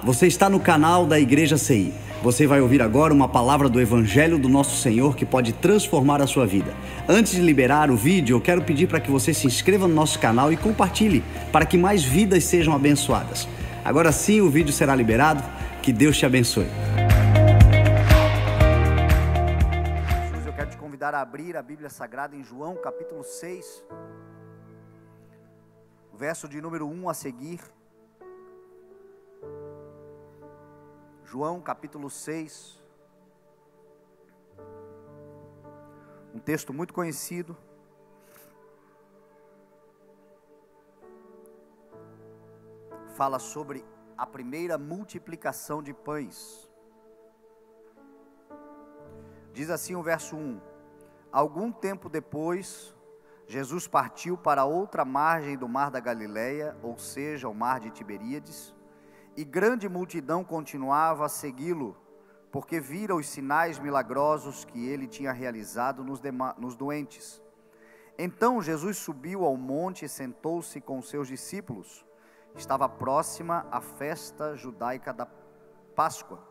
você está no canal da Igreja CI. Você vai ouvir agora uma palavra do Evangelho do Nosso Senhor que pode transformar a sua vida. Antes de liberar o vídeo, eu quero pedir para que você se inscreva no nosso canal e compartilhe, para que mais vidas sejam abençoadas. Agora sim, o vídeo será liberado. Que Deus te abençoe. Eu quero te convidar a abrir a Bíblia Sagrada em João capítulo 6, verso de número 1 a seguir. João capítulo 6, um texto muito conhecido. Fala sobre a primeira multiplicação de pães. Diz assim o verso 1: Algum tempo depois, Jesus partiu para outra margem do mar da Galileia, ou seja, o mar de Tiberíades, e grande multidão continuava a segui-lo, porque vira os sinais milagrosos que ele tinha realizado nos doentes. Então Jesus subiu ao monte e sentou-se com seus discípulos. Estava próxima a festa judaica da Páscoa.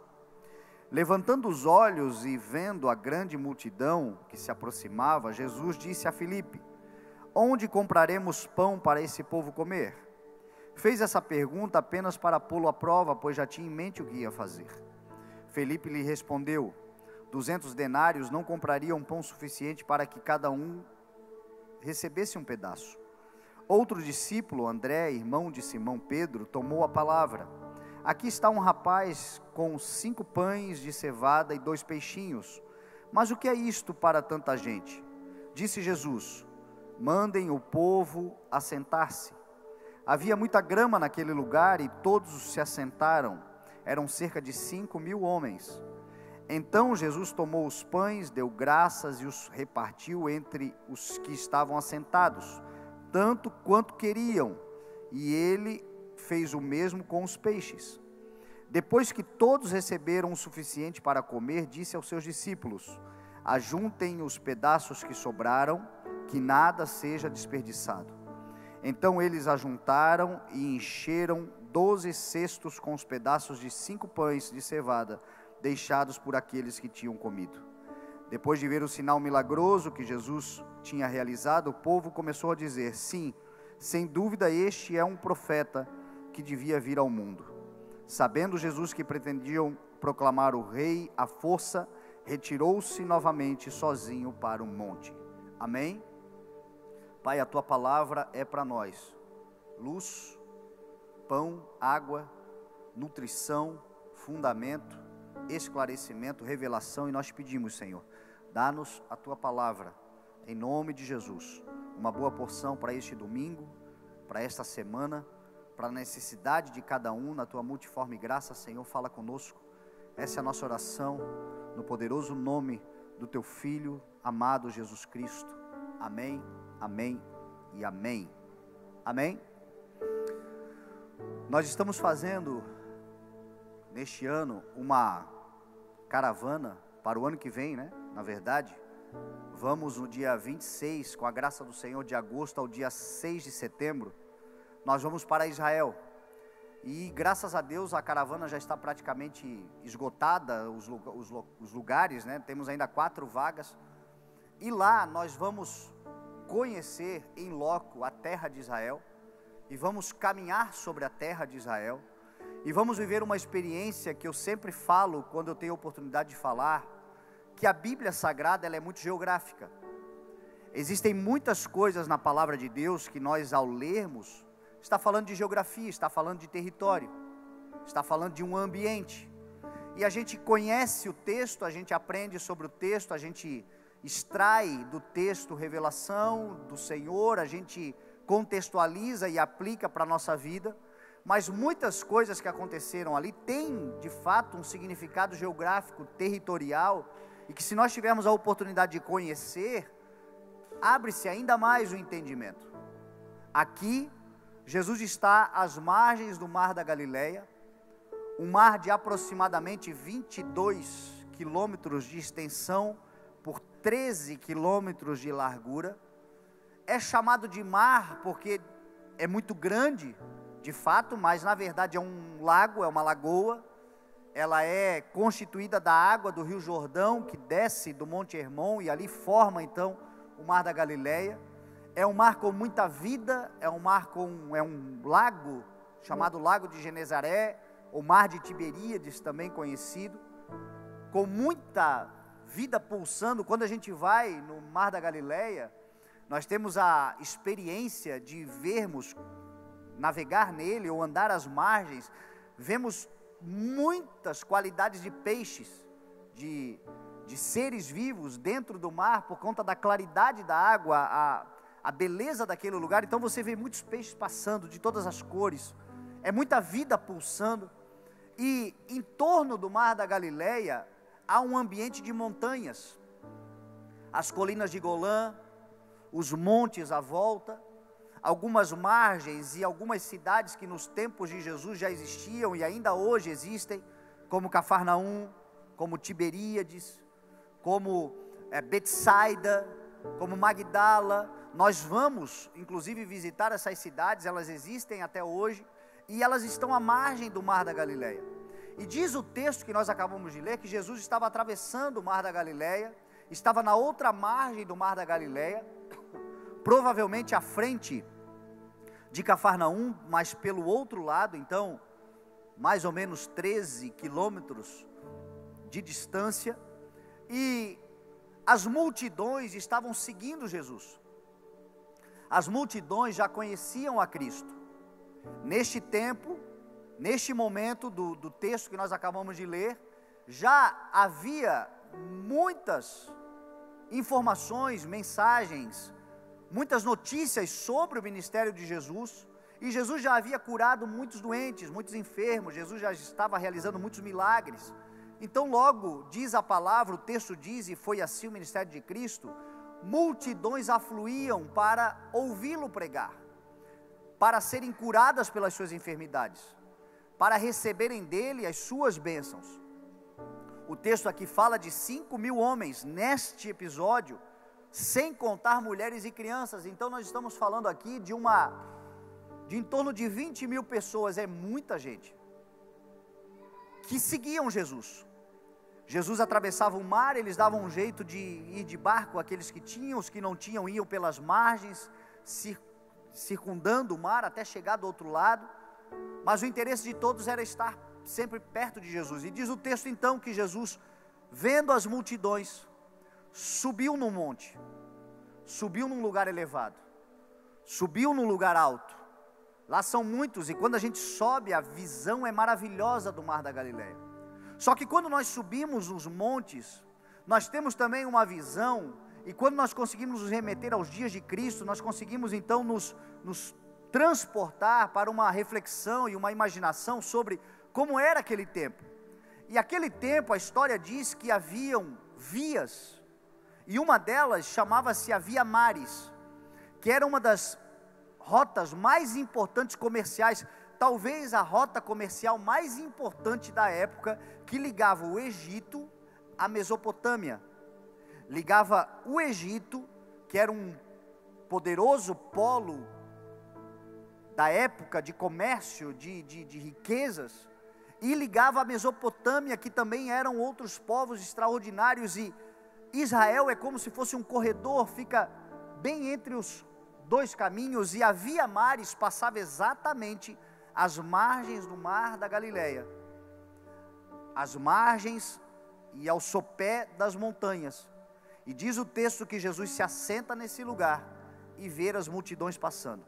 Levantando os olhos e vendo a grande multidão que se aproximava, Jesus disse a Filipe: Onde compraremos pão para esse povo comer? Fez essa pergunta apenas para pô-lo à prova, pois já tinha em mente o que ia fazer. Filipe lhe respondeu: 200 denários não comprariam pão suficiente para que cada um recebesse um pedaço. Outro discípulo, André, irmão de Simão Pedro, tomou a palavra: Aqui está um rapaz com 5 pães de cevada e 2 peixinhos. Mas o que é isto para tanta gente? Disse Jesus: Mandem o povo assentar-se. Havia muita grama naquele lugar e todos se assentaram. Eram cerca de 5.000 homens. Então Jesus tomou os pães, deu graças e os repartiu entre os que estavam assentados, tanto quanto queriam, e ele fez o mesmo com os peixes. Depois que todos receberam o suficiente para comer, disse aos seus discípulos: Ajuntem os pedaços que sobraram, que nada seja desperdiçado. Então eles ajuntaram e encheram 12 cestos com os pedaços de 5 pães de cevada, deixados por aqueles que tinham comido. Depois de ver o sinal milagroso que Jesus tinha realizado, o povo começou a dizer: Sim, sem dúvida este é um profeta que devia vir ao mundo. Sabendo Jesus que pretendiam proclamar o rei à força, retirou-se novamente sozinho para um monte. Amém? Pai, a tua palavra é para nós luz, pão, água, nutrição, fundamento, esclarecimento, revelação, e nós pedimos, Senhor, dá-nos a tua palavra, em nome de Jesus, uma boa porção para este domingo, para esta semana, para a necessidade de cada um, na tua multiforme graça. Senhor, fala conosco. Essa é a nossa oração, no poderoso nome do teu Filho amado Jesus Cristo. Amém, amém e amém. Amém? Nós estamos fazendo neste ano uma caravana para o ano que vem, né? Na verdade, vamos no dia 26, com a graça do Senhor, de agosto ao dia 6 de setembro, nós vamos para Israel. E graças a Deus a caravana já está praticamente esgotada, os lugares, né? Temos ainda 4 vagas. E lá nós vamos conhecer em loco a terra de Israel, e vamos caminhar sobre a terra de Israel, e vamos viver uma experiência que eu sempre falo quando eu tenho a oportunidade de falar, que a Bíblia Sagrada ela é muito geográfica. Existem muitas coisas na palavra de Deus que nós, ao lermos, está falando de geografia, está falando de território, está falando de um ambiente, e a gente conhece o texto, a gente aprende sobre o texto, a gente extrai do texto revelação do Senhor, a gente contextualiza e aplica para a nossa vida, mas muitas coisas que aconteceram ali têm de fato um significado geográfico, territorial, e que se nós tivermos a oportunidade de conhecer, abre-se ainda mais o entendimento. Aqui, Jesus está às margens do mar da Galileia, um mar de aproximadamente 22 quilômetros de extensão por 13 quilômetros de largura. É chamado de mar porque é muito grande, de fato, mas na verdade é um lago, é uma lagoa. Ela é constituída da água do Rio Jordão, que desce do Monte Hermon e ali forma então o Mar da Galileia. É um mar com muita vida, é um lago chamado Lago de Genezaré, ou Mar de Tiberíades, também conhecido, com muita vida pulsando. Quando a gente vai no Mar da Galileia, nós temos a experiência de navegar nele ou andar às margens, vemos muitas qualidades de peixes, de seres vivos dentro do mar, por conta da claridade da água, a beleza daquele lugar. Então você vê muitos peixes passando de todas as cores, é muita vida pulsando, e em torno do Mar da Galileia há um ambiente de montanhas, as colinas de Golã, os montes à volta, algumas margens e algumas cidades que nos tempos de Jesus já existiam e ainda hoje existem, como Cafarnaum, como Tiberíades, como Betsaida, como Magdala. Nós vamos inclusive visitar essas cidades, elas existem até hoje, e elas estão à margem do Mar da Galileia. E diz o texto que nós acabamos de ler, que Jesus estava atravessando o Mar da Galileia, estava na outra margem do Mar da Galileia, provavelmente à frente de Cafarnaum, mas pelo outro lado, então, mais ou menos 13 quilômetros de distância, e as multidões estavam seguindo Jesus. As multidões já conheciam a Cristo. Neste tempo, neste momento do texto que nós acabamos de ler, já havia muitas informações, mensagens, muitas notícias sobre o ministério de Jesus, e Jesus já havia curado muitos doentes, muitos enfermos, Jesus já estava realizando muitos milagres. Então logo diz a palavra, o texto diz, e foi assim o ministério de Cristo, multidões afluíam para ouvi-lo pregar, para serem curadas pelas suas enfermidades, para receberem dele as suas bênçãos. O texto aqui fala de 5.000 homens neste episódio, sem contar mulheres e crianças. Então nós estamos falando aqui de em torno de 20.000 pessoas, é muita gente, que seguiam Jesus. Jesus atravessava o mar, eles davam um jeito de ir de barco, aqueles que tinham, os que não tinham iam pelas margens, circundando o mar até chegar do outro lado, mas o interesse de todos era estar sempre perto de Jesus. E diz o texto então que Jesus, vendo as multidões, subiu num monte, subiu num lugar elevado, subiu num lugar alto. Lá são muitos, e quando a gente sobe, a visão é maravilhosa do Mar da Galileia. Só que quando nós subimos os montes, nós temos também uma visão, e quando nós conseguimos nos remeter aos dias de Cristo, nós conseguimos então nos transportar para uma reflexão e uma imaginação sobre como era aquele tempo. E aquele tempo, a história diz que haviam vias, e uma delas chamava-se a Via Maris, que era uma das rotas mais importantes comerciais, talvez a rota comercial mais importante da época, que ligava o Egito à Mesopotâmia, ligava o Egito, que era um poderoso polo da época de comércio, de riquezas, e ligava a Mesopotâmia, que também eram outros povos extraordinários, e Israel é como se fosse um corredor, fica bem entre os dois caminhos, e a Via Maris passava exatamente às margens do Mar da Galileia, às margens e ao sopé das montanhas. E diz o texto que Jesus se assenta nesse lugar e vê as multidões passando.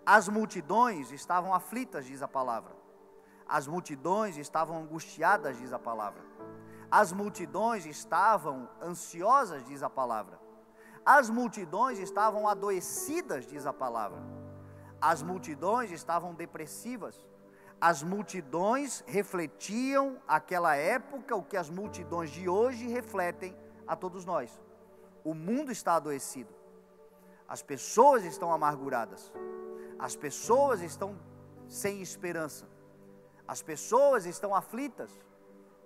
As multidões estavam aflitas, diz a palavra. As multidões estavam angustiadas, diz a palavra. As multidões estavam ansiosas, diz a palavra. As multidões estavam adoecidas, diz a palavra. As multidões estavam depressivas. As multidões refletiam aquela época, o que as multidões de hoje refletem a todos nós. O mundo está adoecido. As pessoas estão amarguradas. As pessoas estão sem esperança. As pessoas estão aflitas.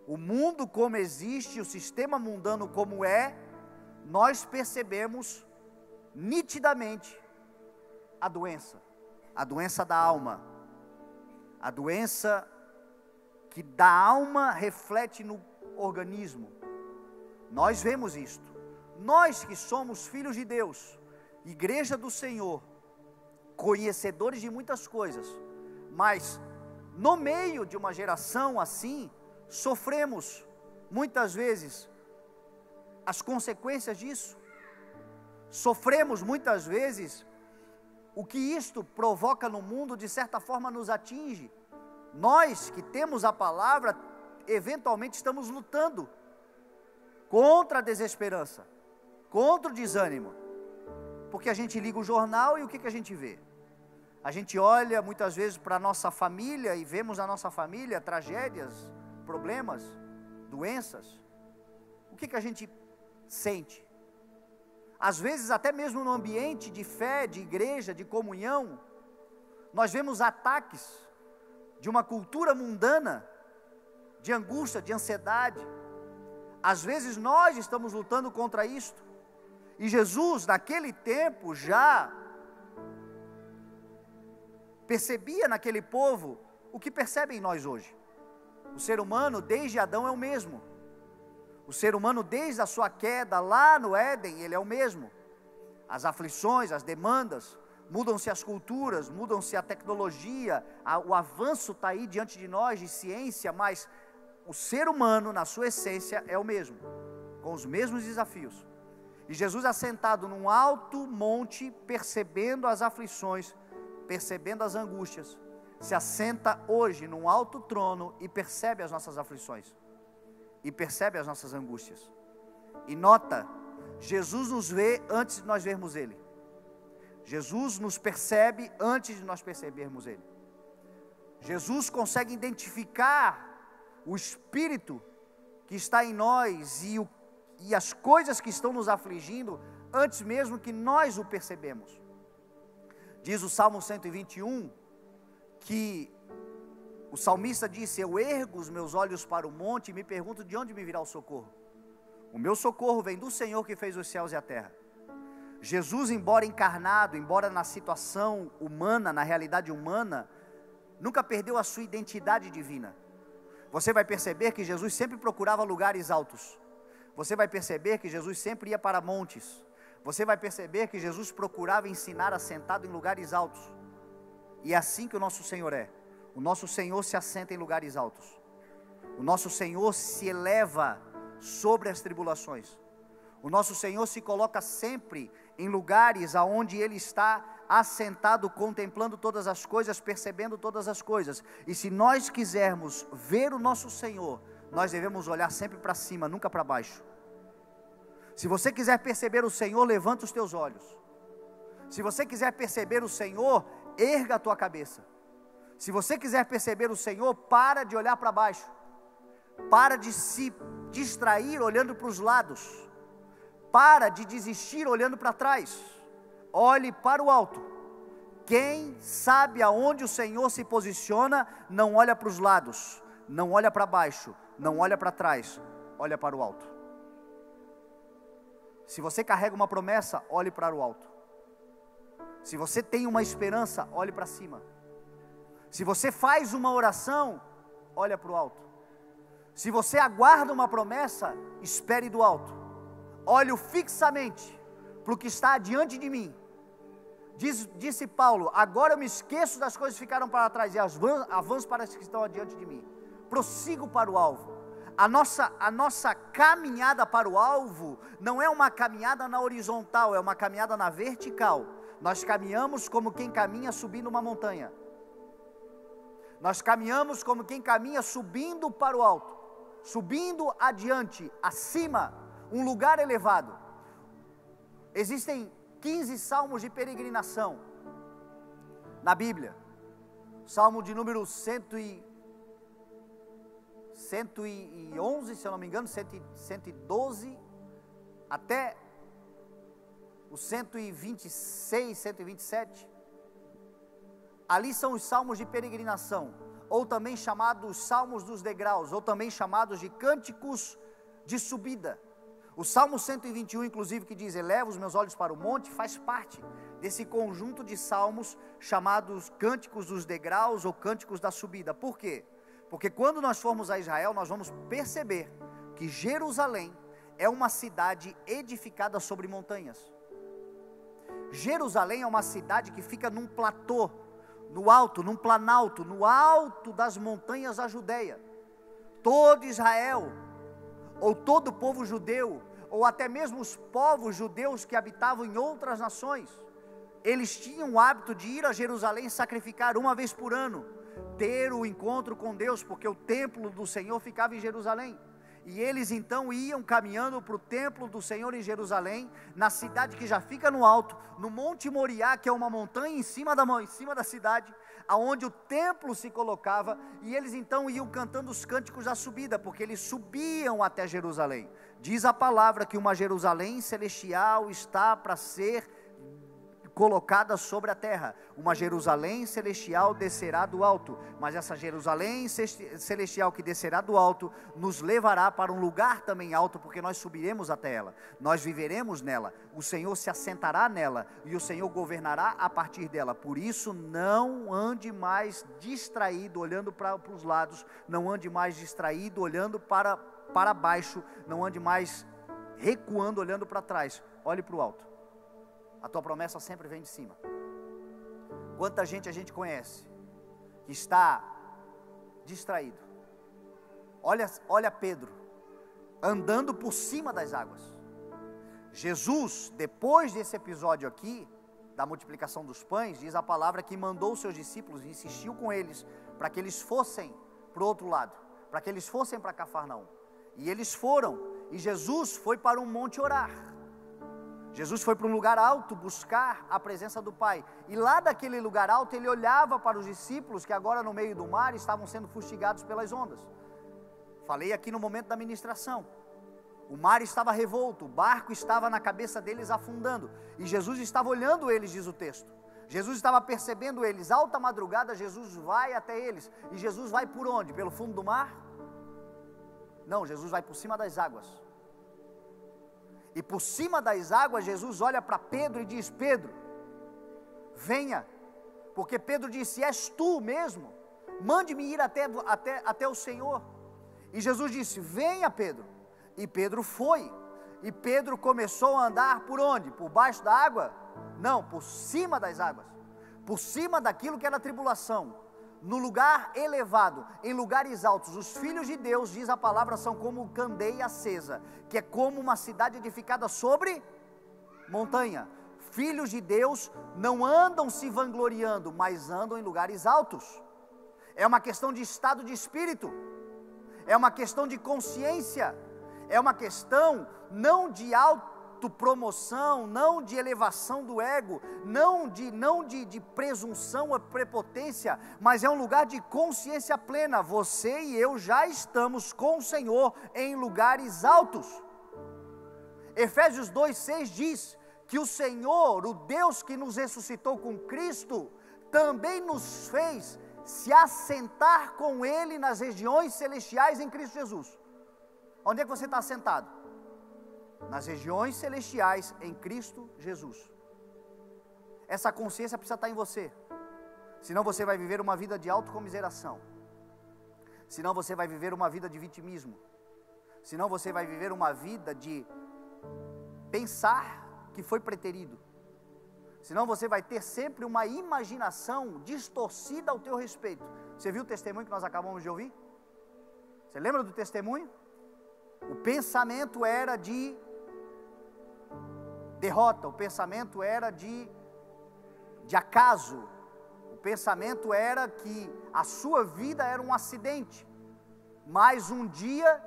O mundo como existe, o sistema mundano como é, nós percebemos nitidamente a doença da alma, A doença que da alma reflete no organismo. Nós vemos isto. Nós que somos filhos de Deus, igreja do Senhor, conhecedores de muitas coisas, mas no meio de uma geração assim, sofremos muitas vezes as consequências disso. Sofremos muitas vezes o que isto provoca no mundo, de certa forma nos atinge. Nós que temos a palavra, eventualmente estamos lutando contra a desesperança, contra o desânimo, porque a gente liga o jornal e o que a gente vê? A gente olha muitas vezes para a nossa família e vemos na nossa família tragédias, problemas, doenças. O que a gente sente? Às vezes até mesmo no ambiente de fé, de igreja, de comunhão, nós vemos ataques de uma cultura mundana, de angústia, de ansiedade. Às vezes nós estamos lutando contra isto, e Jesus naquele tempo já percebia naquele povo o que percebe em nós hoje. O ser humano desde Adão é o mesmo. O ser humano desde a sua queda lá no Éden, ele é o mesmo. As aflições, as demandas, mudam-se as culturas, mudam-se a tecnologia, o avanço está aí diante de nós de ciência, mas o ser humano na sua essência é o mesmo, com os mesmos desafios. E Jesus assentado num alto monte, percebendo as aflições, percebendo as angústias, se assenta hoje num alto trono e percebe as nossas aflições, e percebe as nossas angústias. E nota, Jesus nos vê antes de nós vermos Ele. Jesus nos percebe antes de nós percebermos Ele. Jesus consegue identificar o Espírito que está em nós e as coisas que estão nos afligindo antes mesmo que nós o percebemos. Diz o Salmo 121 que o salmista disse: eu ergo os meus olhos para o monte e me pergunto de onde me virá o socorro. O meu socorro vem do Senhor que fez os céus e a terra. Jesus, embora encarnado, embora na situação humana, na realidade humana, nunca perdeu a sua identidade divina. Você vai perceber que Jesus sempre procurava lugares altos. Você vai perceber que Jesus sempre ia para montes. Você vai perceber que Jesus procurava ensinar assentado em lugares altos. E é assim que o nosso Senhor é. O nosso Senhor se assenta em lugares altos. O nosso Senhor se eleva sobre as tribulações. O nosso Senhor se coloca sempre em lugares aonde Ele está assentado, contemplando todas as coisas, percebendo todas as coisas. E se nós quisermos ver o nosso Senhor, nós devemos olhar sempre para cima, nunca para baixo. Se você quiser perceber o Senhor, levanta os teus olhos. Se você quiser perceber o Senhor, erga a tua cabeça. Se você quiser perceber o Senhor, para de olhar para baixo. Para de se distrair olhando para os lados. Para de desistir olhando para trás. Olhe para o alto. Quem sabe aonde o Senhor se posiciona, não olha para os lados, não olha para baixo, não olha para trás, olha para o alto. Se você carrega uma promessa, olhe para o alto. Se você tem uma esperança, olhe para cima. Se você faz uma oração, olha para o alto. Se você aguarda uma promessa, espere do alto. Olhe fixamente para o que está diante de mim. Disse Paulo: agora eu me esqueço das coisas que ficaram para trás e avanço para as que estão adiante de mim. Prossigo para o alvo. A nossa caminhada para o alvo não é uma caminhada na horizontal, é uma caminhada na vertical. Nós caminhamos como quem caminha subindo uma montanha. Nós caminhamos como quem caminha subindo para o alto, subindo adiante, acima, um lugar elevado. Existem 15 salmos de peregrinação na Bíblia. Salmo de número 111, se eu não me engano, 112, até o 126, 127. Ali são os salmos de peregrinação, ou também chamados salmos dos degraus, ou também chamados de cânticos de subida. O Salmo 121, inclusive, que diz: eleva os meus olhos para o monte, faz parte desse conjunto de salmos chamados Cânticos dos Degraus ou Cânticos da Subida. Por quê? Porque quando nós formos a Israel, nós vamos perceber que Jerusalém é uma cidade edificada sobre montanhas. Jerusalém é uma cidade que fica num platô, no alto, num planalto, no alto das montanhas da Judeia. Todo Israel, ou todo o povo judeu, ou até mesmo os povos judeus que habitavam em outras nações, eles tinham o hábito de ir a Jerusalém sacrificar uma vez por ano, ter o encontro com Deus, porque o templo do Senhor ficava em Jerusalém. E eles então iam caminhando para o templo do Senhor em Jerusalém, na cidade que já fica no alto, no Monte Moriá, que é uma montanha em cima da cidade, aonde o templo se colocava, e eles então iam cantando os cânticos da subida, porque eles subiam até Jerusalém. Diz a palavra que uma Jerusalém celestial está para ser colocada sobre a terra. Uma Jerusalém celestial descerá do alto, mas essa Jerusalém celestial que descerá do alto nos levará para um lugar também alto, porque nós subiremos até ela, nós viveremos nela, o Senhor se assentará nela e o Senhor governará a partir dela. Por isso não ande mais distraído olhando para os lados, não ande mais distraído olhando para baixo, não ande mais recuando olhando para trás, olhe para o alto. A tua promessa sempre vem de cima. Quanta gente a gente conhece que está distraído. Olha Pedro andando por cima das águas. Jesus, depois desse episódio aqui da multiplicação dos pães, diz a palavra que mandou os seus discípulos e insistiu com eles para que eles fossem para o outro lado, para que eles fossem para Cafarnaum. E eles foram, e Jesus foi para um monte orar. Jesus foi para um lugar alto buscar a presença do Pai, e lá daquele lugar alto ele olhava para os discípulos que agora no meio do mar estavam sendo fustigados pelas ondas. Falei aqui no momento da ministração, o mar estava revolto, o barco estava na cabeça deles afundando, e Jesus estava olhando eles, diz o texto. Jesus estava percebendo eles, alta madrugada Jesus vai até eles, e Jesus vai por onde? Pelo fundo do mar? Não, Jesus vai por cima das águas. E por cima das águas Jesus olha para Pedro e diz: Pedro, venha, porque Pedro disse: és tu mesmo? Mande-me ir até o Senhor. E Jesus disse: venha, Pedro. E Pedro foi, e Pedro começou a andar por onde? Por baixo da água? Não, por cima das águas, por cima daquilo que era tribulação, no lugar elevado, em lugares altos. Os filhos de Deus, diz a palavra, são como candeia acesa, que é como uma cidade edificada sobre montanha. Filhos de Deus não andam se vangloriando, mas andam em lugares altos. É uma questão de estado de espírito, é uma questão de consciência, é uma questão não de autopromoção, não de elevação do ego, não de presunção ou prepotência, mas é um lugar de consciência plena. Você e eu já estamos com o Senhor em lugares altos. Efésios 2:6 diz que o Senhor, o Deus que nos ressuscitou com Cristo, também nos fez se assentar com Ele nas regiões celestiais em Cristo Jesus. Onde é que você está assentado? Nas regiões celestiais em Cristo Jesus. Essa consciência precisa estar em você, senão você vai viver uma vida de autocomiseração, senão você vai viver uma vida de vitimismo, senão você vai viver uma vida de pensar que foi preterido, senão você vai ter sempre uma imaginação distorcida ao teu respeito. Você viu o testemunho que nós acabamos de ouvir? Você lembra do testemunho? O pensamento era de derrota, o pensamento era de acaso, o pensamento era que a sua vida era um acidente, mas um dia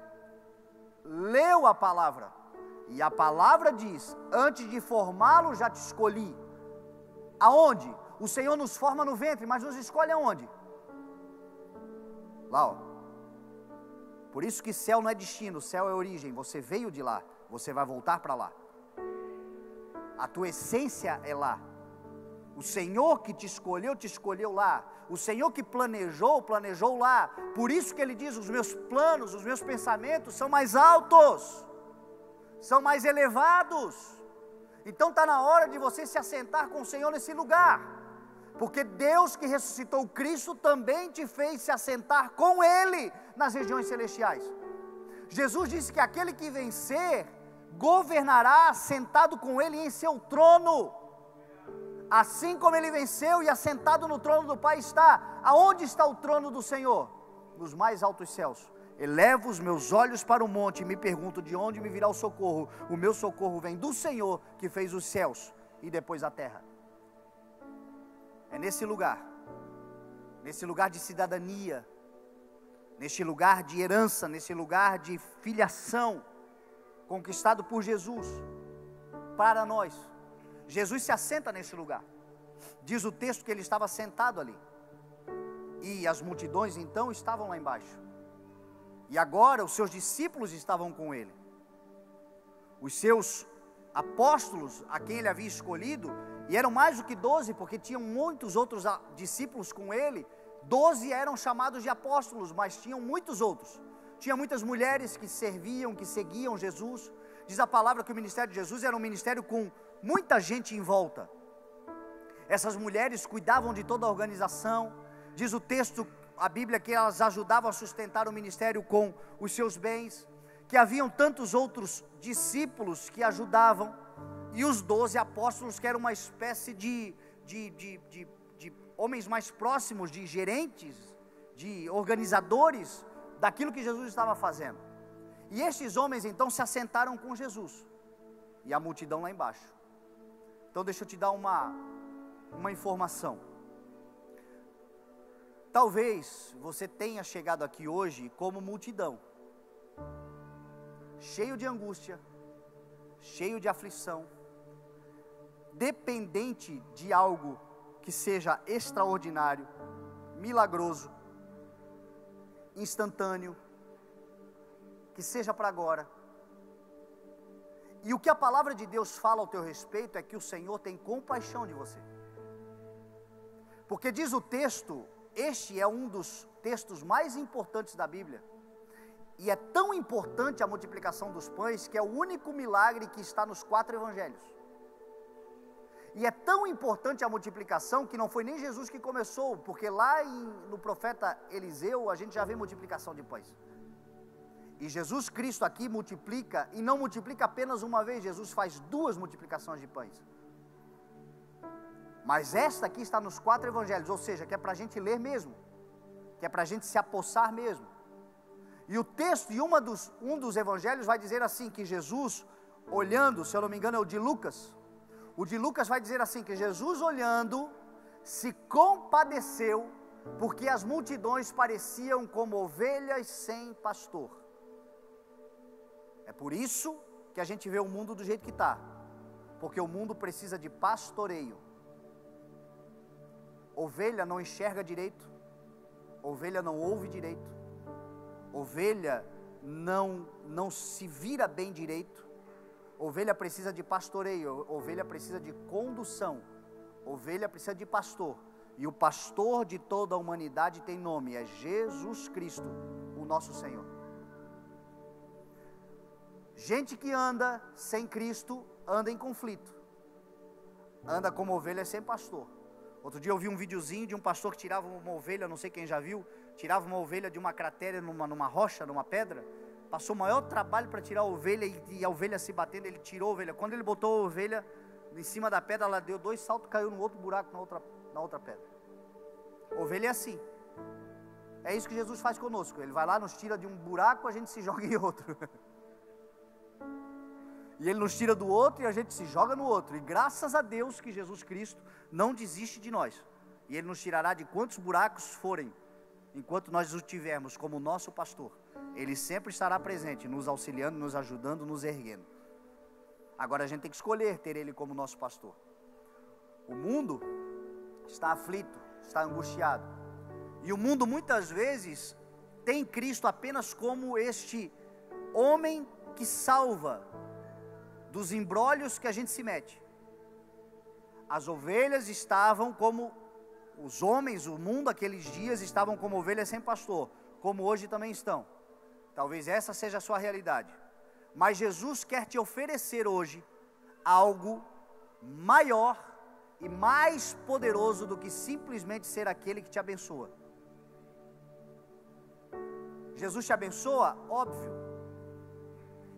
leu a palavra, e a palavra diz: antes de formá-lo já te escolhi. Aonde? O Senhor nos forma no ventre, mas nos escolhe aonde? Lá, ó. Por isso que céu não é destino, céu é origem. Você veio de lá, você vai voltar para lá. A tua essência é lá. O Senhor que te escolheu lá. O Senhor que planejou lá. Por isso que Ele diz: os meus planos, os meus pensamentos são mais altos, são mais elevados. Então está na hora de você se assentar com o Senhor nesse lugar, porque Deus que ressuscitou Cristo também te fez se assentar com Ele nas regiões celestiais. Jesus disse que aquele que vencer governará sentado com Ele em seu trono, assim como Ele venceu e assentado no trono do Pai está. Aonde está o trono do Senhor? Nos mais altos céus. Elevo os meus olhos para o monte e me pergunto de onde me virá o socorro. O meu socorro vem do Senhor que fez os céus e depois a terra. É nesse lugar de cidadania, neste lugar de herança, nesse lugar de filiação, conquistado por Jesus, para nós. Jesus se assenta nesse lugar. Diz o texto que ele estava sentado ali, e as multidões então estavam lá embaixo. E agora os seus discípulos estavam com ele. Os seus apóstolos, a quem ele havia escolhido, e eram mais do que 12, porque tinham muitos outros discípulos com ele. 12 eram chamados de apóstolos, mas tinham muitos outros. Tinha muitas mulheres que serviam, que seguiam Jesus. Diz a palavra que o ministério de Jesus era um ministério com muita gente em volta. Essas mulheres cuidavam de toda a organização. Diz o texto, a Bíblia, que elas ajudavam a sustentar o ministério com os seus bens, que haviam tantos outros discípulos que ajudavam, e os 12 apóstolos, que eram uma espécie de homens mais próximos, de gerentes, de organizadores daquilo que Jesus estava fazendo. E estes homens então se assentaram com Jesus, e a multidão lá embaixo. Então deixa eu te dar uma informação. Talvez você tenha chegado aqui hoje como multidão, cheio de angústia, cheio de aflição, dependente de algo que seja extraordinário, milagroso, instantâneo, que seja para agora. E o que a palavra de Deus fala ao teu respeito é que o Senhor tem compaixão de você. Porque diz o texto, este é um dos textos mais importantes da Bíblia, e é tão importante a multiplicação dos pães, que é o único milagre que está nos 4 evangelhos. E é tão importante a multiplicação, que não foi nem Jesus que começou, porque lá no profeta Eliseu, a gente já vê multiplicação de pães. E Jesus Cristo aqui multiplica, e não multiplica apenas uma vez, Jesus faz 2 multiplicações de pães. Mas esta aqui está nos 4 evangelhos, ou seja, que é para a gente ler mesmo, que é para a gente se apossar mesmo. E o texto, e um dos evangelhos vai dizer assim, que Jesus, olhando, se eu não me engano é o de Lucas vai dizer assim, que Jesus olhando, se compadeceu, porque as multidões pareciam como ovelhas sem pastor. É por isso que a gente vê o mundo do jeito que está, porque o mundo precisa de pastoreio. Ovelha não enxerga direito, ovelha não ouve direito, ovelha não se vira bem direito. Ovelha precisa de pastoreio, ovelha precisa de condução, ovelha precisa de pastor. E o pastor de toda a humanidade tem nome, é Jesus Cristo, o nosso Senhor. Gente que anda sem Cristo, anda em conflito, anda como ovelha sem pastor. Outro dia eu vi um videozinho de um pastor que tirava uma ovelha, não sei quem já viu, tirava uma ovelha de uma cratera numa rocha, numa pedra. Passou o maior trabalho para tirar a ovelha, e a ovelha se batendo, ele tirou a ovelha. Quando ele botou a ovelha em cima da pedra, ela deu 2 saltos, caiu no outro buraco, na outra pedra. Ovelha é assim. É isso que Jesus faz conosco. Ele vai lá, nos tira de um buraco, a gente se joga em outro. E Ele nos tira do outro e a gente se joga no outro. E graças a Deus que Jesus Cristo não desiste de nós. E Ele nos tirará de quantos buracos forem, enquanto nós o tivermos como nosso pastor. Ele sempre estará presente, nos auxiliando, nos ajudando, nos erguendo. Agora a gente tem que escolher ter Ele como nosso pastor. O mundo está aflito, está angustiado. E o mundo muitas vezes tem Cristo apenas como este homem que salva dos embrólios que a gente se mete. As ovelhas estavam como os homens, o mundo aqueles dias estavam como ovelhas sem pastor, como hoje também estão. Talvez essa seja a sua realidade. Mas Jesus quer te oferecer hoje algo maior e mais poderoso do que simplesmente ser aquele que te abençoa. Jesus te abençoa? Óbvio.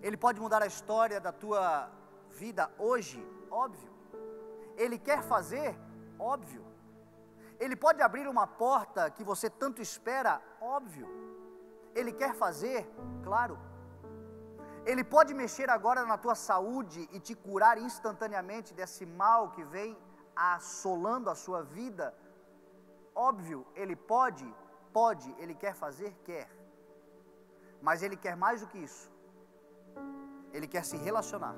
Ele pode mudar a história da tua vida hoje? Óbvio. Ele quer fazer? Óbvio. Ele pode abrir uma porta que você tanto espera? Óbvio. Ele quer fazer? Claro. Ele pode mexer agora na tua saúde e te curar instantaneamente desse mal que vem assolando a sua vida? Óbvio, Ele pode, Ele quer fazer? Quer. Mas Ele quer mais do que isso. Ele quer se relacionar.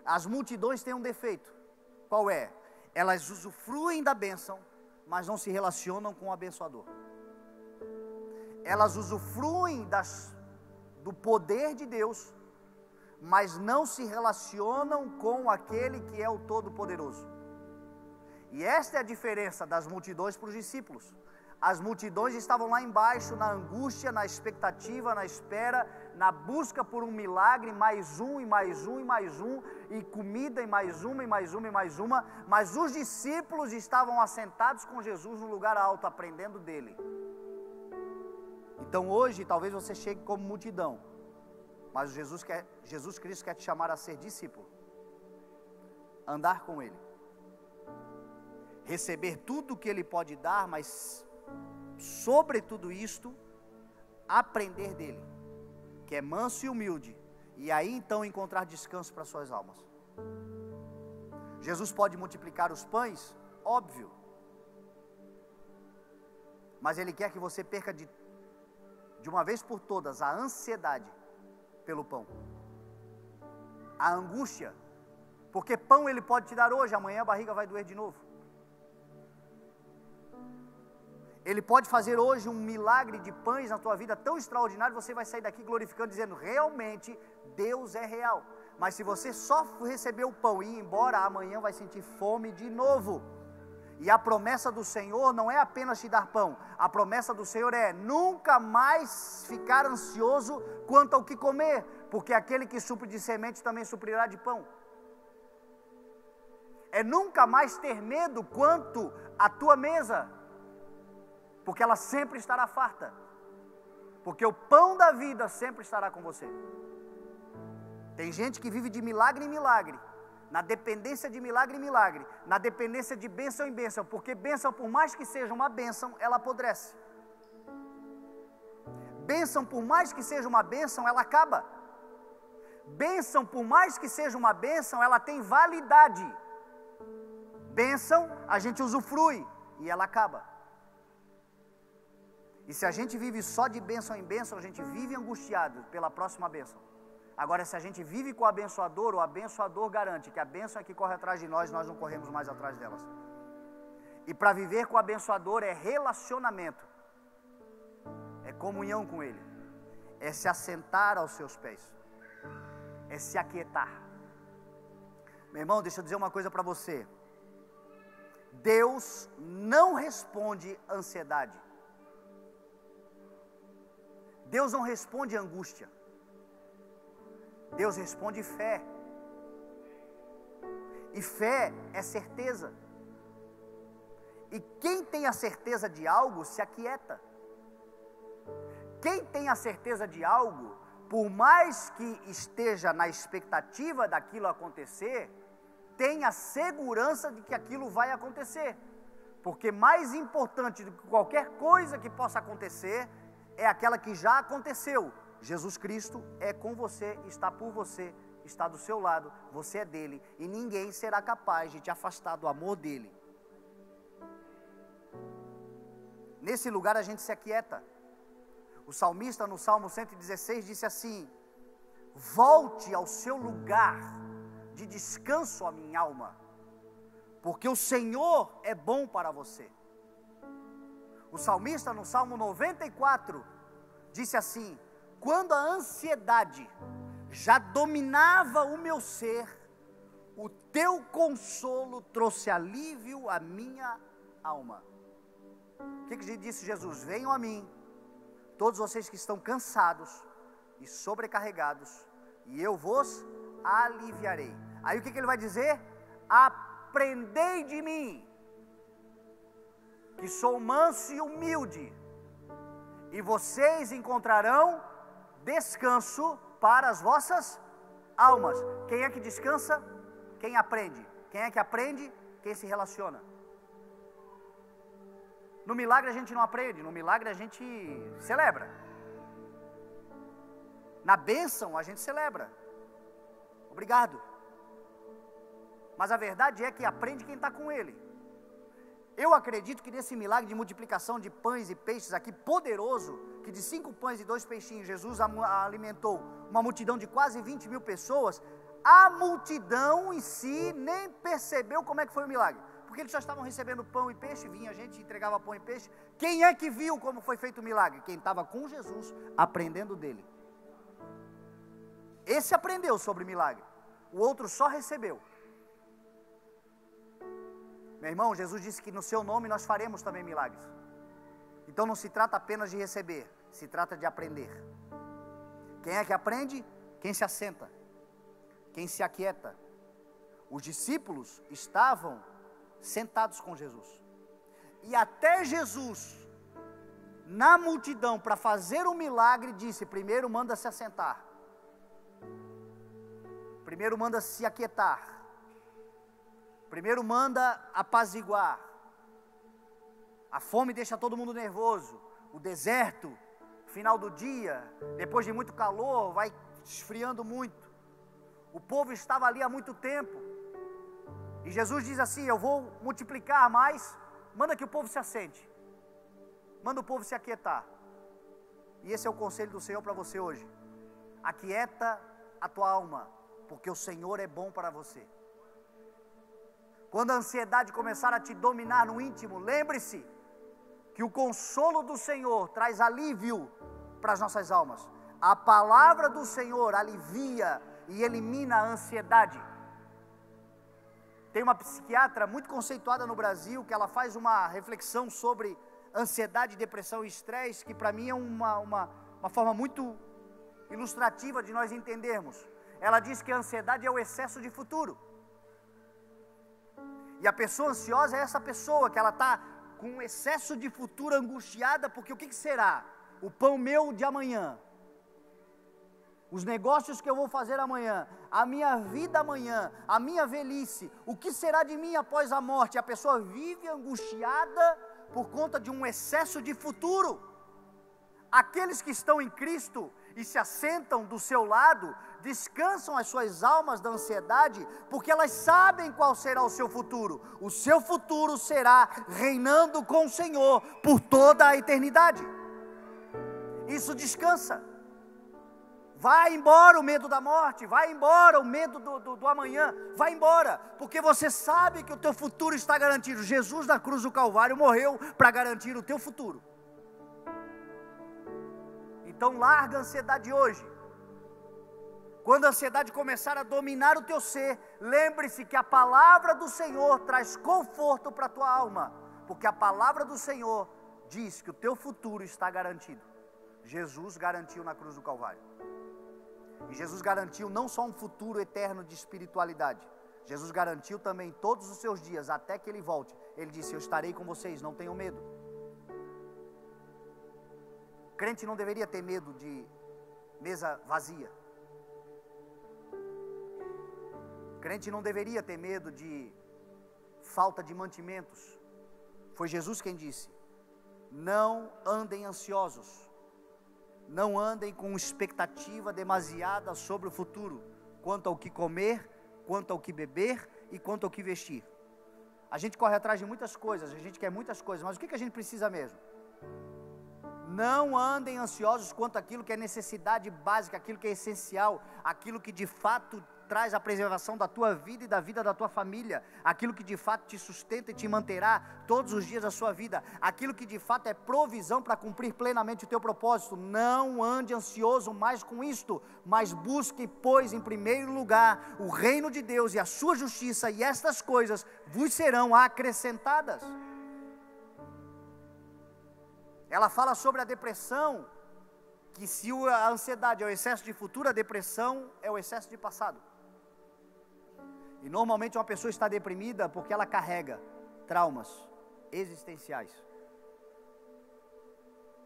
As multidões têm um defeito. Qual é? Elas usufruem da bênção, mas não se relacionam com o abençoador. Elas usufruem do poder de Deus, mas não se relacionam com aquele que é o Todo-Poderoso. E esta é a diferença das multidões para os discípulos. As multidões estavam lá embaixo, na angústia, na expectativa, na espera, na busca por um milagre, mais um e mais um e mais um, e comida e mais uma e mais uma e mais uma, mas os discípulos estavam assentados com Jesus no lugar alto, aprendendo dele. Então hoje talvez você chegue como multidão, mas Jesus Cristo quer te chamar a ser discípulo, andar com Ele, receber tudo o que Ele pode dar, mas sobre tudo isto, aprender dele, que é manso e humilde, e aí então encontrar descanso para suas almas. Jesus pode multiplicar os pães? Óbvio, mas Ele quer que você perca de uma vez por todas a ansiedade pelo pão, a angústia, porque pão Ele pode te dar hoje, amanhã a barriga vai doer de novo. Ele pode fazer hoje um milagre de pães na tua vida tão extraordinário, você vai sair daqui glorificando, dizendo, realmente Deus é real. Mas se você só receber o pão e ir embora, amanhã vai sentir fome de novo. E a promessa do Senhor não é apenas te dar pão, a promessa do Senhor é nunca mais ficar ansioso quanto ao que comer, porque aquele que supre de semente também suprirá de pão. É nunca mais ter medo quanto à tua mesa, porque ela sempre estará farta, porque o pão da vida sempre estará com você. Tem gente que vive de milagre em milagre, na dependência de milagre em milagre, na dependência de bênção em bênção, porque bênção, por mais que seja uma bênção, ela apodrece. Bênção, por mais que seja uma bênção, ela acaba. Bênção, por mais que seja uma bênção, ela tem validade. Bênção, a gente usufrui e ela acaba. E se a gente vive só de bênção em bênção, a gente vive angustiado pela próxima bênção. Agora, se a gente vive com o abençoador garante que a bênção é que corre atrás de nós, nós não corremos mais atrás delas. E para viver com o abençoador é relacionamento, é comunhão com Ele, é se assentar aos seus pés, é se aquietar. Meu irmão, deixa eu dizer uma coisa para você. Deus não responde ansiedade. Deus não responde angústia. Deus responde fé. E fé é certeza. E quem tem a certeza de algo se aquieta. Quem tem a certeza de algo, por mais que esteja na expectativa daquilo acontecer, tem a segurança de que aquilo vai acontecer. Porque mais importante do que qualquer coisa que possa acontecer é aquela que já aconteceu. Jesus Cristo é com você, está por você, está do seu lado, você é dele, e ninguém será capaz de te afastar do amor dele. Nesse lugar a gente se aquieta. O salmista no Salmo 116 disse assim: volte ao seu lugar de descanso, a minha alma, porque o Senhor é bom para você. O salmista no Salmo 94 disse assim: quando a ansiedade já dominava o meu ser, o teu consolo trouxe alívio à minha alma. O que disse Jesus? Venham a mim, todos vocês que estão cansados e sobrecarregados, e eu vos aliviarei. Aí o que ele vai dizer? aprendei de mim, que sou manso e humilde, e vocês encontrarão descanso para as vossas almas. Quem é que descansa? Quem aprende. Quem é que aprende? Quem se relaciona. No milagre a gente não aprende, no milagre a gente celebra. Na bênção a gente celebra. Obrigado. Mas a verdade é que aprende quem está com ele. Eu acredito que nesse milagre de multiplicação de pães e peixes aqui, poderoso, que de 5 pães e 2 peixinhos, Jesus alimentou uma multidão de quase 20 mil pessoas, a multidão em si nem percebeu como é que foi o milagre, porque eles só estavam recebendo pão e peixe, vinha a gente e entregava pão e peixe. Quem é que viu como foi feito o milagre? Quem estava com Jesus, aprendendo dele. Esse aprendeu sobre o milagre, o outro só recebeu. Meu irmão, Jesus disse que no seu nome nós faremos também milagres. Então não se trata apenas de receber, se trata de aprender. Quem é que aprende? Quem se assenta, quem se aquieta. Os discípulos estavam sentados com Jesus, e até Jesus, na multidão, para fazer o milagre, disse: primeiro manda se assentar, primeiro manda se aquietar, primeiro manda apaziguar. A fome deixa todo mundo nervoso. O deserto, final do dia, depois de muito calor, vai esfriando muito. O povo estava ali há muito tempo. E Jesus diz assim: eu vou multiplicar mais, manda que o povo se assente. Manda o povo se aquietar. E esse é o conselho do Senhor para você hoje. Aquieta a tua alma, porque o Senhor é bom para você. Quando a ansiedade começar a te dominar no íntimo, lembre-se que o consolo do Senhor traz alívio para as nossas almas. A palavra do Senhor alivia e elimina a ansiedade. Tem uma psiquiatra muito conceituada no Brasil, que ela faz uma reflexão sobre ansiedade, depressão e estresse, que para mim é uma forma muito ilustrativa de nós entendermos. Ela diz que a ansiedade é o excesso de futuro. E a pessoa ansiosa é essa pessoa que ela está com um excesso de futuro, angustiada, porque o que será? O pão meu de amanhã, os negócios que eu vou fazer amanhã, a minha vida amanhã, a minha velhice, o que será de mim após a morte? A pessoa vive angustiada por conta de um excesso de futuro. Aqueles que estão em Cristo e se assentam do seu lado, descansam as suas almas da ansiedade, porque elas sabem qual será o seu futuro. O seu futuro será reinando com o Senhor por toda a eternidade. Isso descansa. Vai embora o medo da morte, vai embora o medo do amanhã, vai embora, porque você sabe que o teu futuro está garantido. Jesus na cruz do Calvário morreu para garantir o teu futuro. Então larga a ansiedade hoje. Quando a ansiedade começar a dominar o teu ser, lembre-se que a palavra do Senhor traz conforto para a tua alma, porque a palavra do Senhor diz que o teu futuro está garantido. Jesus garantiu na cruz do Calvário. E Jesus garantiu não só um futuro eterno de espiritualidade, Jesus garantiu também todos os seus dias, até que Ele volte. Ele disse: eu estarei com vocês, não tenham medo. Crente não deveria ter medo de mesa vazia. Crente não deveria ter medo de falta de mantimentos. Foi Jesus quem disse: não andem ansiosos. Não andem com expectativa demasiada sobre o futuro, quanto ao que comer, quanto ao que beber e quanto ao que vestir. A gente corre atrás de muitas coisas, a gente quer muitas coisas, mas o que a gente precisa mesmo? Não andem ansiosos quanto àquilo que é necessidade básica, aquilo que é essencial, aquilo que de fato traz a preservação da tua vida e da vida da tua família, aquilo que de fato te sustenta e te manterá todos os dias da sua vida, aquilo que de fato é provisão para cumprir plenamente o teu propósito. Não ande ansioso mais com isto, mas busque, pois, em primeiro lugar o reino de Deus e a sua justiça, e estas coisas vos serão acrescentadas. Ela fala sobre a depressão, que se a ansiedade é o excesso de futuro, a depressão é o excesso de passado. E normalmente uma pessoa está deprimida porque ela carrega traumas existenciais.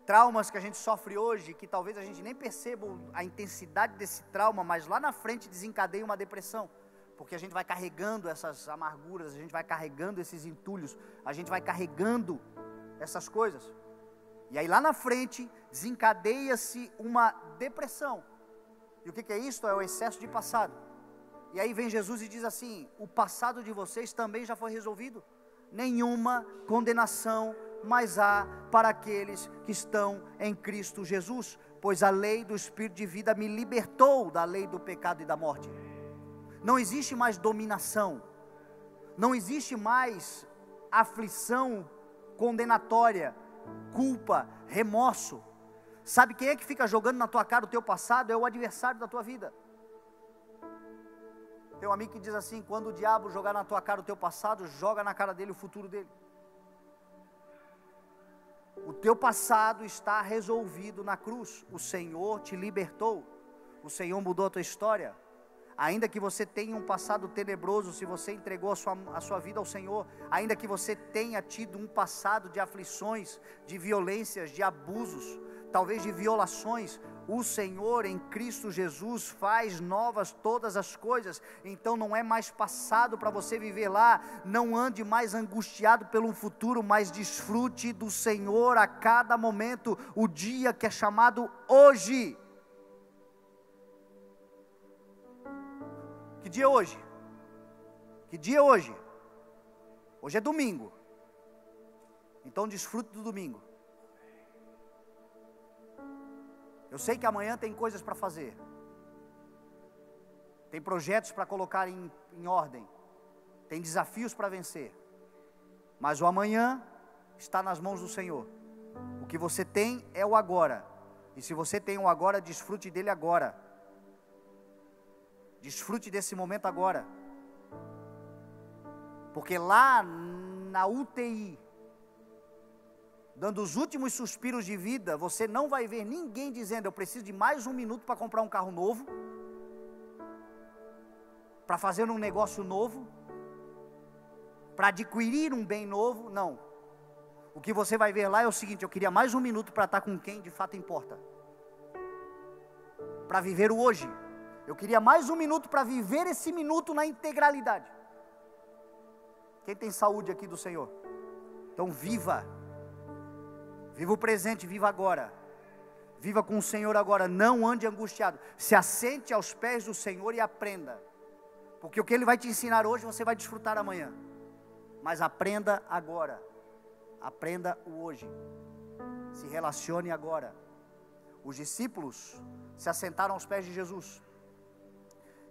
Traumas que a gente sofre hoje, que talvez a gente nem perceba a intensidade desse trauma, mas lá na frente desencadeia uma depressão. Porque a gente vai carregando essas amarguras, a gente vai carregando esses entulhos, a gente vai carregando essas coisas. E aí lá na frente desencadeia-se uma depressão. E o que é isso? É o excesso de passado. E aí vem Jesus e diz assim: o passado de vocês também já foi resolvido. Nenhuma condenação mais há para aqueles que estão em Cristo Jesus, pois a lei do Espírito de vida me libertou da lei do pecado e da morte. Não existe mais dominação, não existe mais aflição condenatória, culpa, remorso. Sabe quem é que fica jogando na tua cara o teu passado? É o adversário da tua vida. Tem um amigo que diz assim: quando o diabo jogar na tua cara o teu passado, joga na cara dele o futuro dele. O teu passado está resolvido na cruz. O Senhor te libertou. O Senhor mudou a tua história. Ainda que você tenha um passado tenebroso, se você entregou a sua vida ao Senhor, ainda que você tenha tido um passado de aflições, de violências, de abusos, talvez de violações, o Senhor em Cristo Jesus faz novas todas as coisas. Então não é mais passado para você viver lá. Não ande mais angustiado pelo futuro, mas desfrute do Senhor a cada momento, o dia que é chamado hoje. Que dia é hoje? Que dia é hoje? Hoje é domingo. Então desfrute do domingo. Eu sei que amanhã tem coisas para fazer. Tem projetos para colocar em ordem. Tem desafios para vencer. Mas o amanhã está nas mãos do Senhor. O que você tem é o agora. E se você tem o agora, desfrute dele agora. Desfrute desse momento agora. Porque lá na UTI, dando os últimos suspiros de vida, você não vai ver ninguém dizendo: eu preciso de mais um minuto para comprar um carro novo, para fazer um negócio novo, para adquirir um bem novo. Não. O que você vai ver lá é o seguinte: eu queria mais um minuto para estar com quem de fato importa, para viver o hoje. Eu queria mais um minuto para viver esse minuto na integralidade. Quem tem saúde aqui do Senhor? Então viva. Viva o presente, viva agora. Viva com o Senhor agora, não ande angustiado. Se assente aos pés do Senhor e aprenda. Porque o que Ele vai te ensinar hoje, você vai desfrutar amanhã. Mas aprenda agora. Aprenda o hoje. Se relacione agora. Os discípulos se assentaram aos pés de Jesus.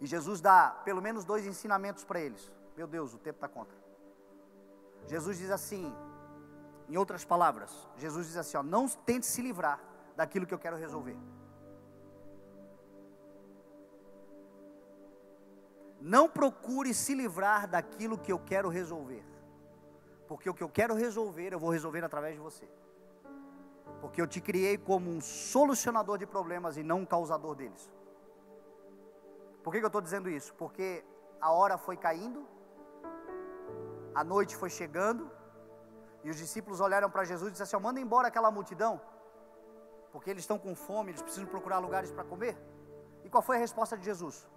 E Jesus dá pelo menos 2 ensinamentos para eles. Meu Deus, o tempo está contra. Jesus diz assim, em outras palavras, Jesus diz assim: ó, não tente se livrar daquilo que eu quero resolver. Não procure se livrar daquilo que eu quero resolver. Porque o que eu quero resolver, eu vou resolver através de você. Porque eu te criei como um solucionador de problemas e não um causador deles. Por que eu estou dizendo isso? Porque a hora foi caindo, a noite foi chegando, e os discípulos olharam para Jesus e disseram assim: ó, manda embora aquela multidão, porque eles estão com fome, eles precisam procurar lugares para comer. E qual foi a resposta de Jesus?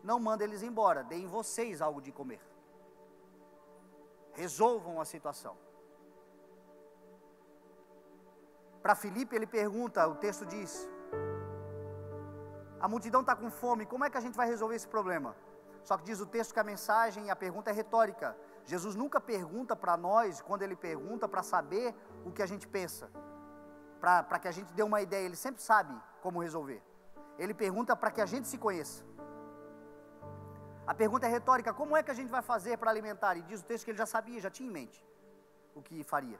Não manda eles embora, deem vocês algo de comer. Resolvam a situação. Para Filipe ele pergunta, o texto diz: a multidão está com fome, como é que a gente vai resolver esse problema? Só que diz o texto que a mensagem e a pergunta é retórica. Jesus nunca pergunta para nós, quando Ele pergunta para saber o que a gente pensa, para que a gente dê uma ideia. Ele sempre sabe como resolver. Ele pergunta para que a gente se conheça. A pergunta é retórica: como é que a gente vai fazer para alimentar? E diz o texto que ele já sabia, já tinha em mente o que faria.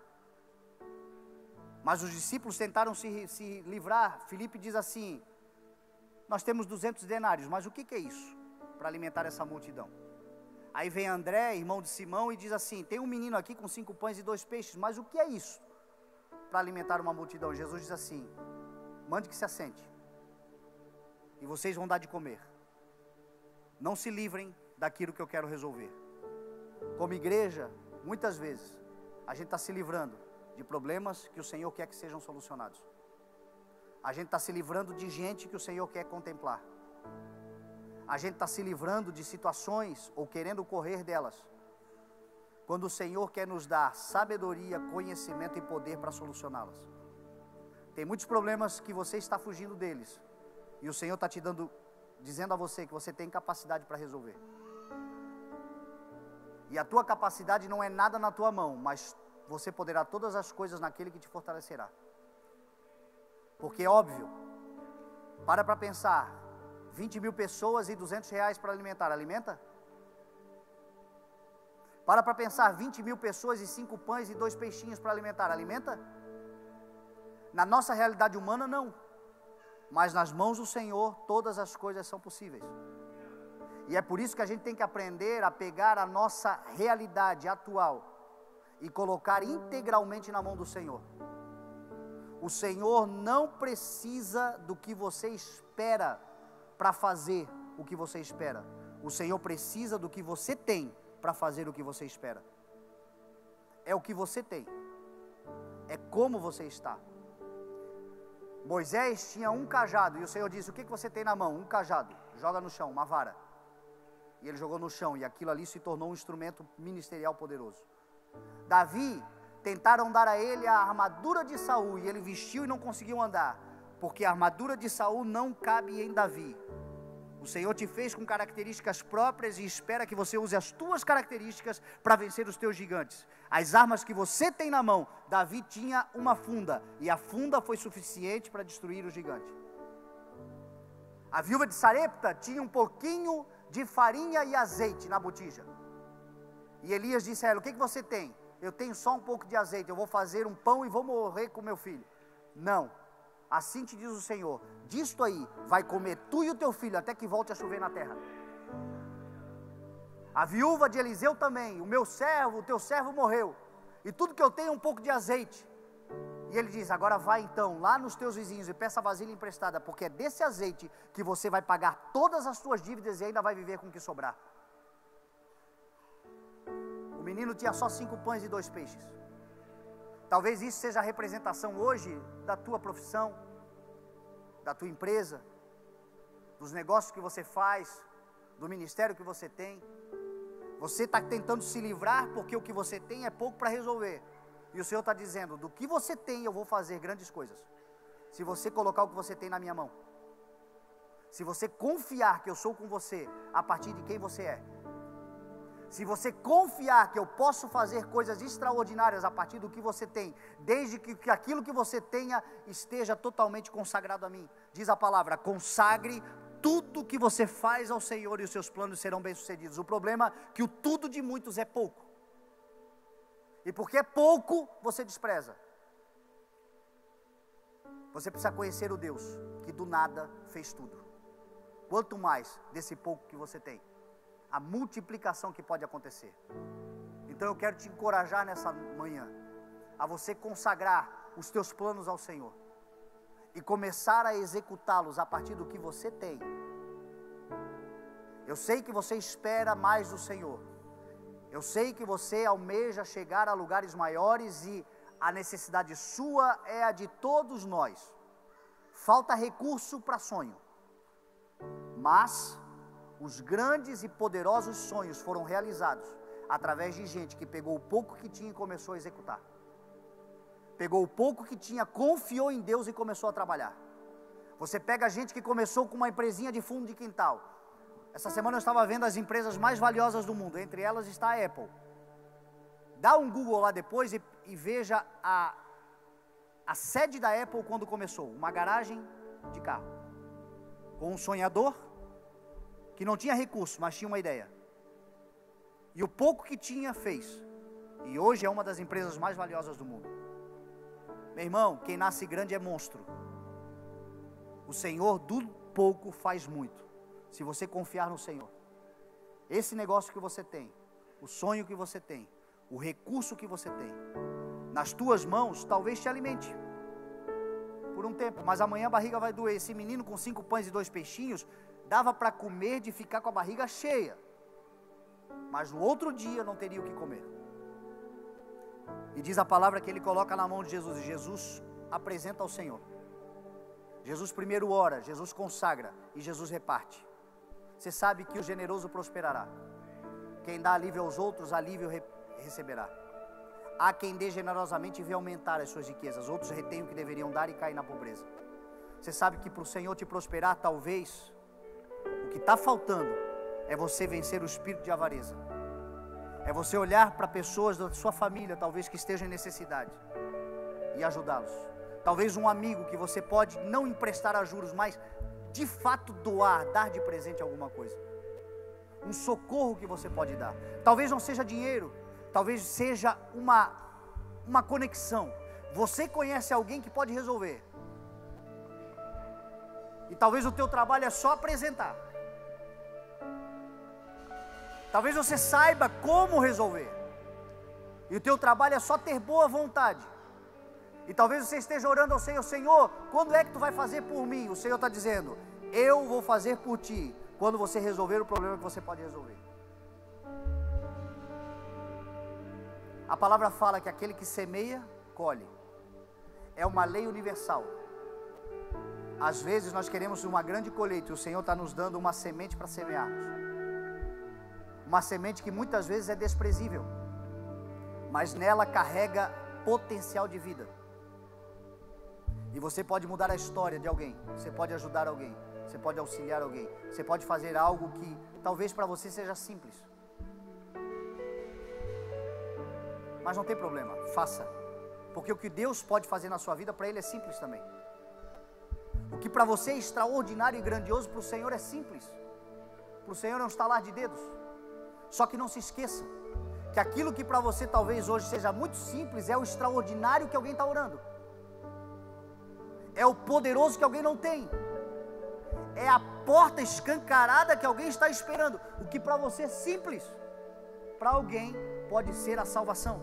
Mas os discípulos tentaram se livrar. Filipe diz assim: nós temos 200 denários, mas o que é isso para alimentar essa multidão? Aí vem André, irmão de Simão, e diz assim: tem um menino aqui com 5 pães e 2 peixes, mas o que é isso para alimentar uma multidão? Jesus diz assim: mande que se assente, e vocês vão dar de comer. Não se livrem daquilo que eu quero resolver. Como igreja, muitas vezes, a gente está se livrando de problemas que o Senhor quer que sejam solucionados. A gente está se livrando de gente que o Senhor quer contemplar. A gente está se livrando de situações ou querendo correr delas, quando o Senhor quer nos dar sabedoria, conhecimento e poder para solucioná-las. Tem muitos problemas que você está fugindo deles, e o Senhor está te dizendo a você que você tem capacidade para resolver. E a tua capacidade não é nada na tua mão, mas você poderá todas as coisas naquele que te fortalecerá. Porque é óbvio, para pensar, 20 mil pessoas e R$200 para alimentar, alimenta? Para pensar, 20 mil pessoas e 5 pães e 2 peixinhos para alimentar, alimenta? Na nossa realidade humana não, mas nas mãos do Senhor todas as coisas são possíveis. E é por isso que a gente tem que aprender a pegar a nossa realidade atual e colocar integralmente na mão do Senhor. O Senhor não precisa do que você espera para fazer o que você espera. O Senhor precisa do que você tem para fazer o que você espera. É o que você tem, é como você está. Moisés tinha um cajado e o Senhor disse: o que você tem na mão? Um cajado. Joga no chão, uma vara. E ele jogou no chão e aquilo ali se tornou um instrumento ministerial poderoso. Davi, tentaram dar a ele a armadura de Saul e ele vestiu e não conseguiu andar, porque a armadura de Saul não cabe em Davi. O Senhor te fez com características próprias e espera que você use as tuas características para vencer os teus gigantes. As armas que você tem na mão, Davi tinha uma funda, e a funda foi suficiente para destruir o gigante. A viúva de Sarepta tinha um pouquinho de farinha e azeite na botija. E Elias disse a ela: o que você tem? Eu tenho só um pouco de azeite, eu vou fazer um pão e vou morrer com meu filho. Não, assim te diz o Senhor, disto aí vai comer tu e o teu filho até que volte a chover na terra. A viúva de Eliseu também: o meu servo, o teu servo morreu, e tudo que eu tenho é um pouco de azeite. E ele diz: agora vai então lá nos teus vizinhos e peça vasilha emprestada, porque é desse azeite que você vai pagar todas as suas dívidas e ainda vai viver com o que sobrar. O menino tinha só 5 pães e 2 peixes. Talvez isso seja a representação hoje da tua profissão, da tua empresa, dos negócios que você faz, do ministério que você tem. Você está tentando se livrar porque o que você tem é pouco para resolver. E o Senhor está dizendo: do que você tem eu vou fazer grandes coisas, se você colocar o que você tem na minha mão. Se você confiar que eu sou com você a partir de quem você é. Se você confiar que eu posso fazer coisas extraordinárias a partir do que você tem, desde que aquilo que você tenha esteja totalmente consagrado a mim. Diz a palavra: consagre tudo que você faz ao Senhor e os seus planos serão bem-sucedidos. O problema é que o tudo de muitos é pouco. E porque é pouco, você despreza. Você precisa conhecer o Deus que do nada fez tudo. Quanto mais desse pouco que você tem, a multiplicação que pode acontecer. Então eu quero te encorajar nessa manhã a você consagrar os teus planos ao Senhor e começar a executá-los a partir do que você tem. Eu sei que você espera mais do Senhor. Eu sei que você almeja chegar a lugares maiores e a necessidade sua é a de todos nós. Falta recurso para sonho, mas os grandes e poderosos sonhos foram realizados através de gente que pegou o pouco que tinha e começou a executar. Pegou o pouco que tinha, confiou em Deus e começou a trabalhar. Você pega gente que começou com uma empresinha de fundo de quintal. Essa semana eu estava vendo as empresas mais valiosas do mundo, entre elas está a Apple. Dá um Google lá depois e veja a sede da Apple quando começou, uma garagem de carro, com um sonhador que não tinha recurso, mas tinha uma ideia. E o pouco que tinha, fez. E hoje é uma das empresas mais valiosas do mundo. Meu irmão, quem nasce grande é monstro. O Senhor do pouco faz muito, se você confiar no Senhor. Esse negócio que você tem, o sonho que você tem, o recurso que você tem, nas tuas mãos, talvez te alimente por um tempo, mas amanhã a barriga vai doer. Esse menino com 5 pães e 2 peixinhos, dava para comer de ficar com a barriga cheia. mas no outro dia não teria o que comer. E diz a palavra que ele coloca na mão de Jesus, e Jesus apresenta ao Senhor. Jesus primeiro ora, Jesus consagra, e Jesus reparte. Você sabe que o generoso prosperará. Quem dá alívio aos outros, alívio receberá. Há quem dê generosamente e vê aumentar as suas riquezas. Outros retêm o que deveriam dar e caem na pobreza. Você sabe que para o Senhor te prosperar, talvez, o que está faltando é você vencer o espírito de avareza. É você olhar para pessoas da sua família, talvez que estejam em necessidade, e ajudá-los. Talvez um amigo que você pode não emprestar a juros, mas de fato doar, dar de presente alguma coisa. Um socorro que você pode dar. Talvez não seja dinheiro, talvez seja uma conexão. Você conhece alguém que pode resolver. E talvez o teu trabalho é só apresentar. Talvez você saiba como resolver. E o teu trabalho é só ter boa vontade. E talvez você esteja orando ao Senhor: Senhor, quando é que tu vai fazer por mim? O Senhor está dizendo: eu vou fazer por ti, quando você resolver o problema que você pode resolver. A palavra fala que aquele que semeia, colhe. É uma lei universal. Às vezes nós queremos uma grande colheita, e o Senhor está nos dando uma semente para semearmos. Uma semente que muitas vezes é desprezível, mas nela carrega potencial de vida. E você pode mudar a história de alguém, você pode ajudar alguém, você pode auxiliar alguém, você pode fazer algo que talvez para você seja simples. Mas não tem problema, faça. Porque o que Deus pode fazer na sua vida, para Ele é simples também. O que para você é extraordinário e grandioso, para o Senhor é simples. Para o Senhor é um estalar de dedos. Só que não se esqueça que aquilo que para você talvez hoje seja muito simples, é o extraordinário que alguém está orando. É o poderoso que alguém não tem. É a porta escancarada que alguém está esperando. O que para você é simples, para alguém pode ser a salvação.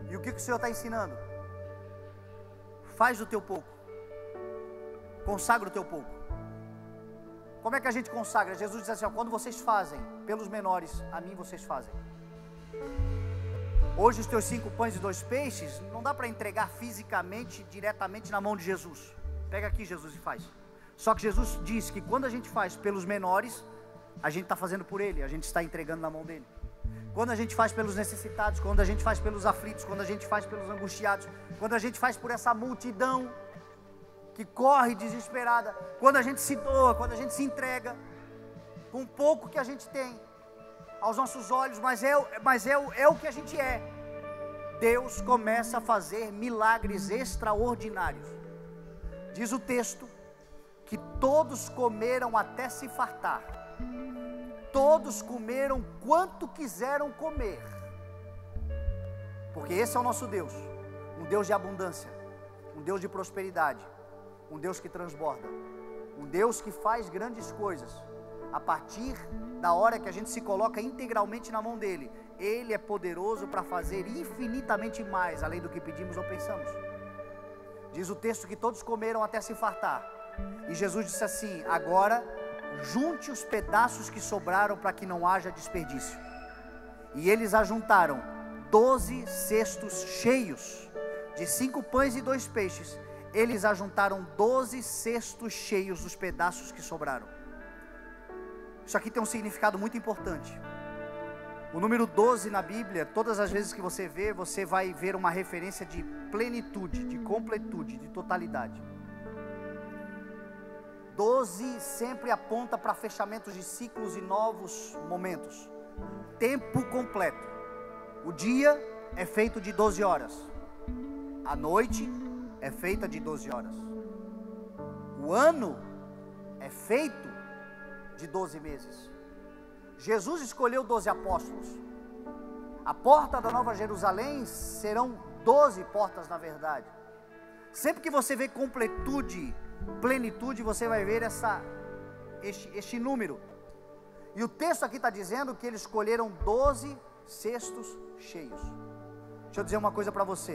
E o que o Senhor está ensinando? Faz o teu pouco. Consagra o teu pouco. Como é que a gente consagra? Jesus diz assim: ó, quando vocês fazem pelos menores, a mim vocês fazem. Hoje os teus 5 pães e 2 peixes, não dá para entregar fisicamente, diretamente na mão de Jesus. Pega aqui, Jesus, e faz. Só que Jesus diz que quando a gente faz pelos menores, a gente está fazendo por Ele, a gente está entregando na mão dEle. Quando a gente faz pelos necessitados, quando a gente faz pelos aflitos, quando a gente faz pelos angustiados, quando a gente faz por essa multidão que corre desesperada, quando a gente se doa, quando a gente se entrega, com pouco que a gente tem, aos nossos olhos, mas é o que a gente é. Deus começa a fazer milagres extraordinários. Diz o texto que todos comeram até se fartar. Todos comeram quanto quiseram comer. Porque esse é o nosso Deus, um Deus de abundância, um Deus de prosperidade, um Deus que transborda, um Deus que faz grandes coisas. A partir da hora que a gente se coloca integralmente na mão dEle, Ele é poderoso para fazer infinitamente mais, além do que pedimos ou pensamos. Diz o texto que todos comeram até se fartar. E Jesus disse assim: agora junte os pedaços que sobraram para que não haja desperdício. E eles ajuntaram 12 cestos cheios de 5 pães e 2 peixes. Eles ajuntaram 12 cestos cheios dos pedaços que sobraram. Isso aqui tem um significado muito importante. O número 12 na Bíblia, todas as vezes que você vê, você vai ver uma referência de plenitude, de completude, de totalidade. 12 sempre aponta para fechamentos de ciclos e novos momentos. Tempo completo. O dia é feito de 12 horas. A noite é feita de 12 horas. O ano é feito de 12 meses. Jesus escolheu 12 apóstolos. A porta da Nova Jerusalém serão 12 portas na verdade. Sempre que você vê completude, plenitude, você vai ver este número. E o texto aqui está dizendo que eles escolheram 12 cestos cheios. Deixa eu dizer uma coisa para você.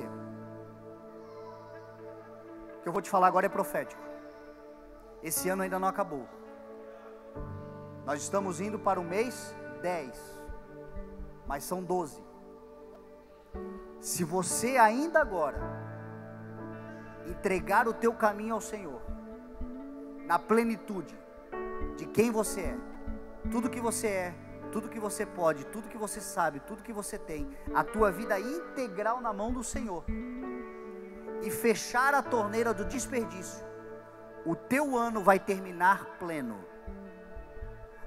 O que eu vou te falar agora é profético. Esse ano ainda não acabou. Nós estamos indo para o mês 10, mas são 12. Se você ainda agora entregar o teu caminho ao Senhor, na plenitude de quem você é, tudo que você é, tudo que você pode, tudo que você sabe, tudo que você tem, a tua vida integral na mão do Senhor, e fechar a torneira do desperdício, o teu ano vai terminar pleno.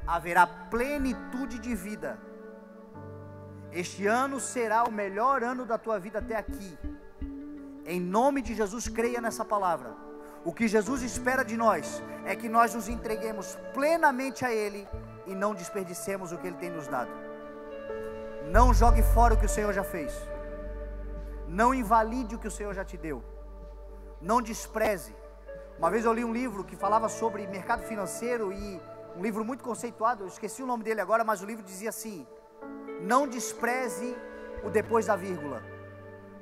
Haverá plenitude de vida. Este ano será o melhor ano da tua vida até aqui. Em nome de Jesus, creia nessa palavra. O que Jesus espera de nós é que nós nos entreguemos plenamente a Ele e não desperdicemos o que Ele tem nos dado. Não jogue fora o que o Senhor já fez. Não invalide o que o Senhor já te deu. Não despreze. Uma vez eu li um livro que falava sobre mercado financeiro, e um livro muito conceituado, eu esqueci o nome dele agora, mas o livro dizia assim: não despreze o depois da vírgula,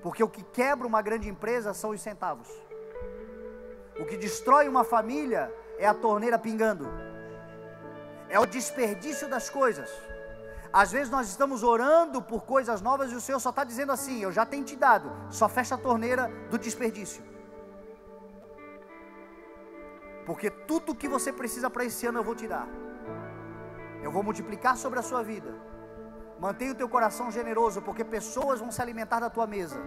porque o que quebra uma grande empresa são os centavos. O que destrói uma família é a torneira pingando, é o desperdício das coisas. Às vezes nós estamos orando por coisas novas e o Senhor só está dizendo assim: eu já tenho te dado, só fecha a torneira do desperdício. Porque tudo que você precisa para esse ano eu vou te dar. Eu vou multiplicar sobre a sua vida. Mantenha o teu coração generoso, porque pessoas vão se alimentar da tua mesa.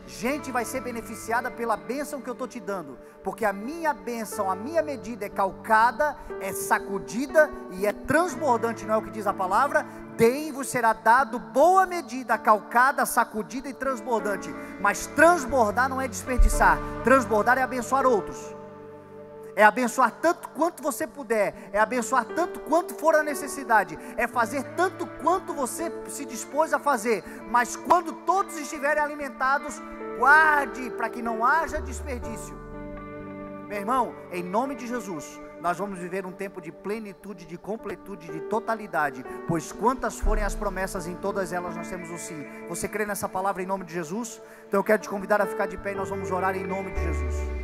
Gente vai ser beneficiada pela bênção que eu estou te dando, porque a minha bênção, a minha medida é calcada, é sacudida e é transbordante, não é o que diz a palavra? Deem-vos será dado boa medida, calcada, sacudida e transbordante. Mas transbordar não é desperdiçar, transbordar é abençoar outros. É abençoar tanto quanto você puder, é abençoar tanto quanto for a necessidade, é fazer tanto quanto você se dispôs a fazer. Mas quando todos estiverem alimentados, guarde para que não haja desperdício. Meu irmão, em nome de Jesus, nós vamos viver um tempo de plenitude, de completude, de totalidade, pois quantas forem as promessas, em todas elas nós temos o sim. Você crê nessa palavra em nome de Jesus? Então eu quero te convidar a ficar de pé e nós vamos orar em nome de Jesus.